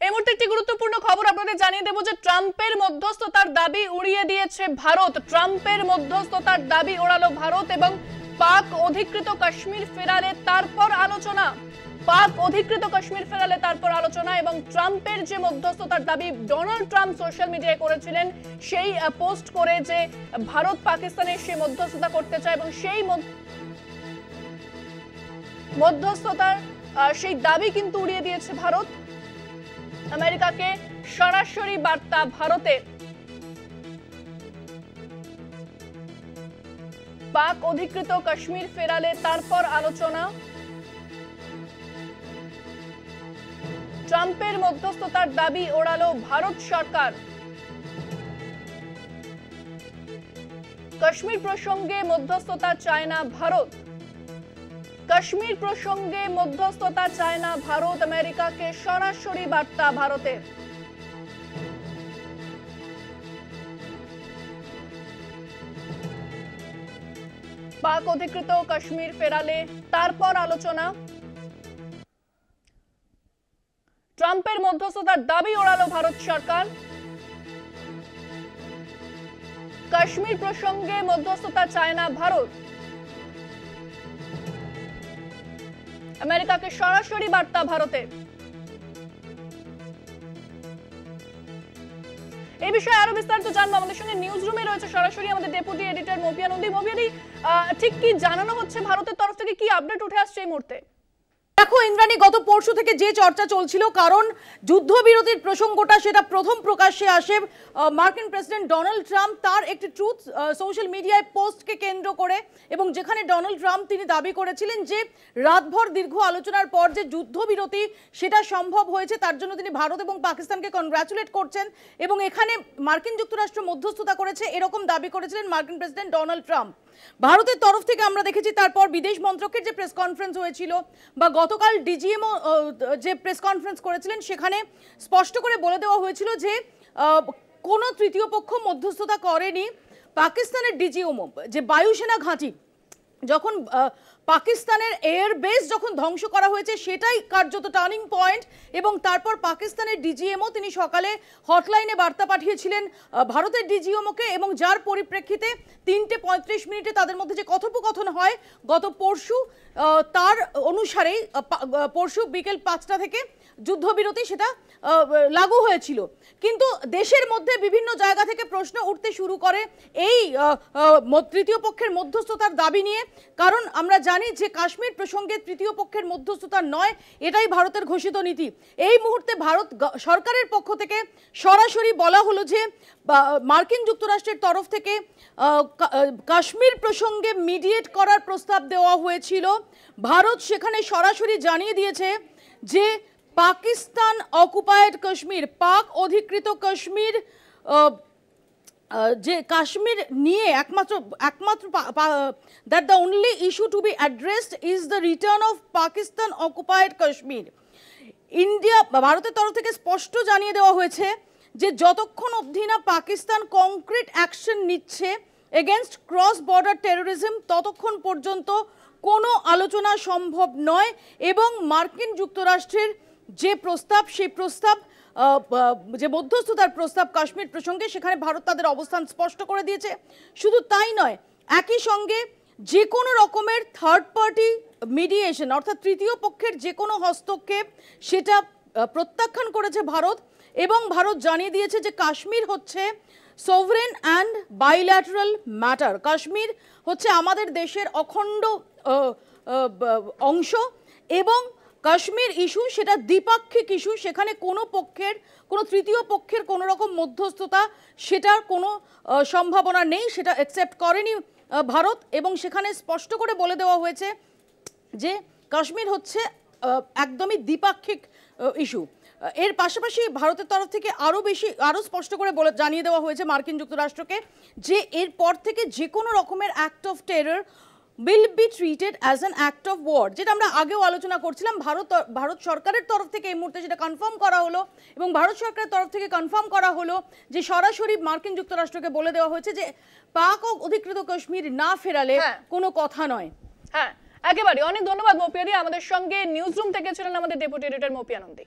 এই মুহূর্তে একটি গুরুত্বপূর্ণ খবর আপনাদের জানিয়ে দেব যে ট্রাম্পের মধ্যস্থতার দাবি উড়িয়ে দিয়েছে ভারত। ট্রাম্পের মধ্যস্থতার দাবি ওড়ালো ভারত এবং পাক অধিকৃত কাশ্মীর ফেরালে তারপর আলোচনা। পাক অধিকৃত কাশ্মীর ফেরালে তারপর আলোচনা এবং ট্রাম্পের যে মধ্যস্থতার দাবি ডোনাল্ড ট্রাম্প সোশ্যাল মিডিয়ায় করেছিলেন, সেই পোস্ট করে যে ভারত পাকিস্তানের সে মধ্যস্থতা করতে চায় এবং সেই মধ্যস্থতার সেই দাবি কিন্তু উড়িয়ে দিয়েছে ভারত। আমেরিকাকে সরাসরি বার্তা ভারতের। পাক অধিকৃত কাশ্মীর ফেরালে তারপর আলোচনা। ট্রাম্পের মধ্যস্থতার দাবি ওড়ালো ভারত সরকার। কাশ্মীর প্রসঙ্গে মধ্যস্থতা চায় না ভারত। কাশ্মীর প্রসঙ্গে মধ্যস্থতা চায় না ভারত, আমেরিকাকে সরাসরি বার্তা ভারতের। পাক অধিকৃত কাশ্মীর ফেরালে তারপর আলোচনা। ট্রাম্পের মধ্যস্থতার দাবি ওড়ালো ভারত সরকার। কাশ্মীর প্রসঙ্গে মধ্যস্থতা চায় না ভারত, আমেরিকাকে সরাসরি বার্তা ভারতের। এই বিষয়ে আরো বিস্তারিত জানবো। আমাদের সঙ্গে নিউজ রুমে রয়েছে সরাসরি আমাদের ডেপুটি এডিটর মপিয়া নন্দী। মপিয়াদি, ঠিক কি জানানো হচ্ছে ভারতের তরফ থেকে, কি আপডেট উঠে আসছে এই মুহূর্তে? দেখো ইন্দ্রাণী, গত পরশু থেকে যে চর্চা চলছিল, কারণ যুদ্ধবিরতির প্রসঙ্গটা সেটা প্রথম প্রকাশ্যে আসে মার্কিন প্রেসিডেন্ট ডোনাল্ড ট্রাম্প তার একটি ট্রুথ সোশ্যাল মিডিয়ায় পোস্টকে কেন্দ্র করে, এবং যেখানে ডোনাল্ড ট্রাম্প তিনি দাবি করেছিলেন যে রাতভর দীর্ঘ আলোচনার পর যে যুদ্ধবিরতি সেটা সম্ভব হয়েছে, তার জন্য তিনি ভারত এবং পাকিস্তানকে কনগ্রাচুলেট করছেন এবং এখানে মার্কিন যুক্তরাষ্ট্র মধ্যস্থতা করেছে, এরকম দাবি করেছিলেন মার্কিন প্রেসিডেন্ট ডোনাল্ড ট্রাম্প। ভারতের তরফ থেকে আমরা দেখেছি তারপর বিদেশ মন্ত্রকের যে প্রেস কনফারেন্স হয়েছিল বা গতকাল ডিজিএমও যে প্রেস কনফারেন্স করেছিলেন, সেখানে স্পষ্ট করে বলে দেওয়া হয়েছিল যে কোনো তৃতীয় পক্ষ মধ্যস্থতা করেনি। পাকিস্তানের ডিজিএমও যে বায়ুসেনা ঘাঁটি যখন পাকিস্তানের এয়ার বেস যখন ধ্বংস করা হয়েছে, সেটাই কার্যত টার্নিং পয়েন্ট। এবং তারপর পাকিস্তানের ডিজিএমও তিনি সকালে হটলাইনে বার্তা পাঠিয়েছিলেন ভারতের ডিজিএমওকে, এবং যার পরিপ্রেক্ষিতে 3:35 তাদের মধ্যে যে কথোপকথন হয় গত পরশু, তার অনুসারেই পরশু বিকেল 5টা থেকে যুদ্ধবিরতি সেটা লাগু হয়েছিল। কিন্তু দেশের মধ্যে বিভিন্ন জায়গা থেকে প্রশ্ন উঠতে শুরু করে এই তৃতীয় পক্ষের মধ্যস্থতার দাবি নিয়ে, কারণ আমরা জানি যে কাশ্মীর প্রসঙ্গে তৃতীয় পক্ষের মধ্যস্থতা নয়, এটাই ভারতের ঘোষিত নীতি। এই মুহূর্তে ভারত সরকারের পক্ষ থেকে সরাসরি বলা হলো যে মার্কিন যুক্তরাষ্ট্রের তরফ থেকে কাশ্মীর প্রসঙ্গে মিডিয়েট করার প্রস্তাব দেওয়া হয়েছিল। ভারত সেখানে সরাসরি জানিয়ে দিয়েছে যে পাকিস্তান অকুপায়েড কাশ্মীর, পাক অধিকৃত কাশ্মীর, যে কাশ্মীর নিয়ে একমাত্র that the only issue to be addressed is the return of Pakistan occupied Kashmir. India ভারতের তরফ থেকে স্পষ্ট জানিয়ে দেওয়া হয়েছে যে যতক্ষণ অবধি না পাকিস্তান কংক্রিট অ্যাকশন নিচ্ছে এগেনস্ট ক্রস বর্ডার টেরোরিজম, ততক্ষণ পর্যন্ত কোনো আলোচনা সম্ভব নয়। এবং মার্কিন যুক্তরাষ্ট্রের যে প্রস্তাব, সেই প্রস্তাব যে মধ্যস্থতার প্রস্তাব কাশ্মীর প্রসঙ্গে, সেখানে ভারত তাদের অবস্থান স্পষ্ট করে দিয়েছে। শুধু তাই নয়, একই সঙ্গে যে কোনো রকমের থার্ড পার্টি মিডিয়েশন অর্থাৎ তৃতীয় পক্ষের যে কোনো হস্তক্ষেপ সেটা প্রত্যাখ্যান করেছে ভারত, এবং ভারত জানিয়ে দিয়েছে যে কাশ্মীর হচ্ছে sovereign and bilateral matter. Kashmir হচ্ছে আমাদের দেশের অখণ্ড অংশ এবং কাশ্মীর ইস্যু সেটা দ্বিপাক্ষিক ইস্যু, সেখানে কোনো পক্ষের কোনো তৃতীয় পক্ষের কোনো রকম মধ্যস্থতা সেটার কোনো সম্ভাবনা নেই, সেটা অ্যাকসেপ্ট করেনি ভারত। এবং সেখানে স্পষ্ট করে বলে দেওয়া হয়েছে যে কাশ্মীর হচ্ছে একদমই দ্বিপাক্ষিক ইস্যু। এর পাশাপাশি ভারতের তরফ থেকে আরও স্পষ্ট করে জানিয়ে দেওয়া হয়েছে মার্কিন যুক্তরাষ্ট্রকে যে এরপর থেকে যে কোনো রকমের act of terror will be treated as an act of war, যেটা আমরা আগেও আলোচনা করছিলাম। ভারত সরকারের তরফ থেকে এই মুহূর্তে যেটা কনফার্ম করা হলো, এবং ভারত সরকারের তরফ থেকে কনফার্ম করা হলো যে সরাসরি মার্কিন যুক্তরাষ্ট্রকে বলে দেওয়া হয়েছে যে পাক অধিকৃত কাশ্মীর না ফেরালে কোনো কথা নয়। হ্যাঁ, একেবারে। অনেক ধন্যবাদ মপিয়াদি। আমাদের সঙ্গে নিউজ রুম থেকে ছিলেন আমাদের ডেপুটি এডিটর মপিয়া নন্দী।